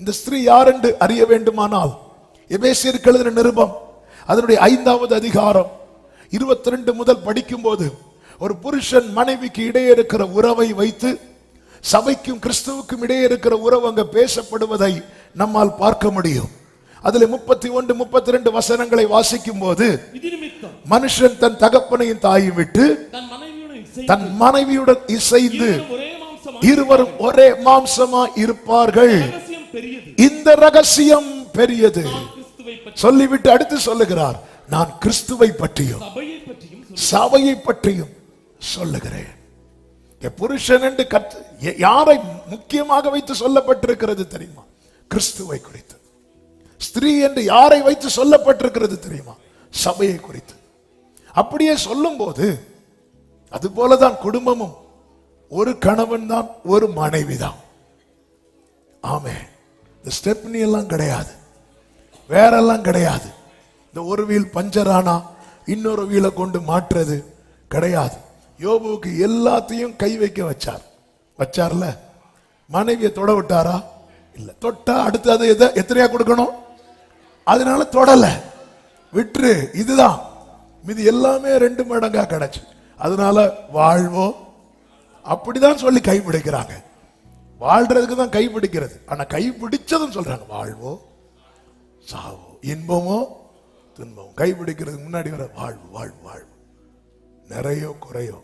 இந்த ஸ்திரீ யார் என்று அறிய வேண்டுமானால் எபேசியருக்கு எழுதின நிருபம் அதனுடைய 5வது அதிகாரம் 22 முதல் படிக்கும் போது ஒரு புருஷன் மனைவிக்கு இடையே இருக்கிற உறவை வைத்து சபைக்கும் கிறிஸ்துவுக்கும் இடையே இருக்கிற உறவு அங்க பேசப்படுவதை நம்மால் பார்க்க முடியும். அதில் 31 32 வசனங்களை வாசிக்கும் போது மனுஷன் தன் தகப்பனையும் தாயை விட்டு தன் மனைவியுடன் இசைந்து இருவரும் ஒரே மாம்சமா இருப்பார்கள். இந்த ரகசியம் பெரியது. சொல்லிவிட்டு அடுத்து சொல்லுகிறார், நான் கிறிஸ்துவை பற்றியும் சபையை பற்றியும் சொல்லுகிறேன். புருஷன் என்று யாரை முக்கியமாக வைத்து சொல்லப்பட்டிருக்கிறது தெரியுமா? கிறிஸ்துவை குறித்து. ஸ்திரீ என்று யாரை வைத்து சொல்லப்பட்டிருக்கிறது தெரியுமா? சபையை குறித்து. அப்படியே சொல்லும் போது அது போலதான் குடும்பமும் ஒரு கணவன் தான், ஒரு மனைவி தான். ஆமே. இந்த ஸ்டெப்னி எல்லாம் கிடையாது, வேறெல்லாம் கிடையாது. இந்த ஒரு வீல் பஞ்சர் ஆனா இன்னொரு வீலை கொண்டு மாற்றுறது கிடையாது. யோபுவுக்கு எல்லாத்தையும் கை வைக்க வச்சார்ல. மனைவியை தொட விட்டாரா? இல்ல. தொட்டா அடுத்து அதை எத்தனையா கொடுக்கணும், அதனால தொடல, விட்டுரு, இதுதான். மீது எல்லாமே 2 மடங்கா கிடைச்சு. அதனால வாழ்வோ அப்படிதான் சொல்லி கைப்பிடிக்கிறாங்க. வாழ்றதுக்கு தான் கைப்பிடிக்கிறது. ஆனா கைப்பிடிச்சதும் சொல்றாங்க, வாழ்வோ சாவோ, இன்பமோ துன்பமோ. கைப்பிடிக்கிறதுக்கு முன்னாடி வர வாழ்வு வாழ்வு வாழ்வு, நிறையோ குறையோ.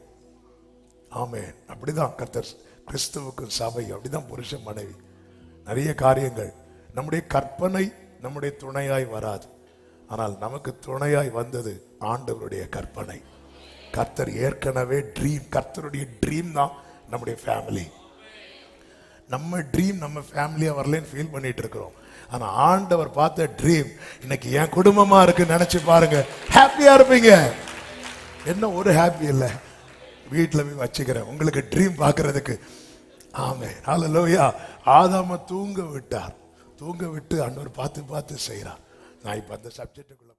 ஆமென். அப்படிதான் கர்த்தர் கிறிஸ்துவுக்கும் சபை, அப்படிதான் புருஷன் மனைவி. நிறைய காரியங்கள் நம்முடைய கற்பனை நம்முடைய துணையாய் வராது. ஆனால் நமக்கு துணையாய் வந்தது ஆண்டவருடைய கற்பனை. கர்த்தர் ஏற்கனவே ட்ரீம், கர்த்தருடைய ட்ரீம் தான் நம்முடைய ஃபேமிலி. நம்ம ட்ரீம் நம்ம ஃபேமிலியா வரலன்னு ஃபீல் பண்ணிட்டு இருக்கிறோம். ஆனா ஆண்டவர் பார்த்த ட்ரீம் இன்னைக்கு என் குடும்பமா இருக்கு நினைச்சு பாருங்க, ஹாப்பியா இருப்பீங்க. என்ன ஒரு ஹாப்பி இல்லை, வீட்டுல போய் வச்சுக்கிறேன் உங்களுக்கு ட்ரீம் பார்க்கறதுக்கு. ஆமென். ஹல்லேலூயா. ஆதாம தூங்க விட்டார். தூங்க விட்டு ஆண்டவர் பார்த்து செய்யறார். நான் இப்ப அந்த சப்ஜெக்டுக்குள்ள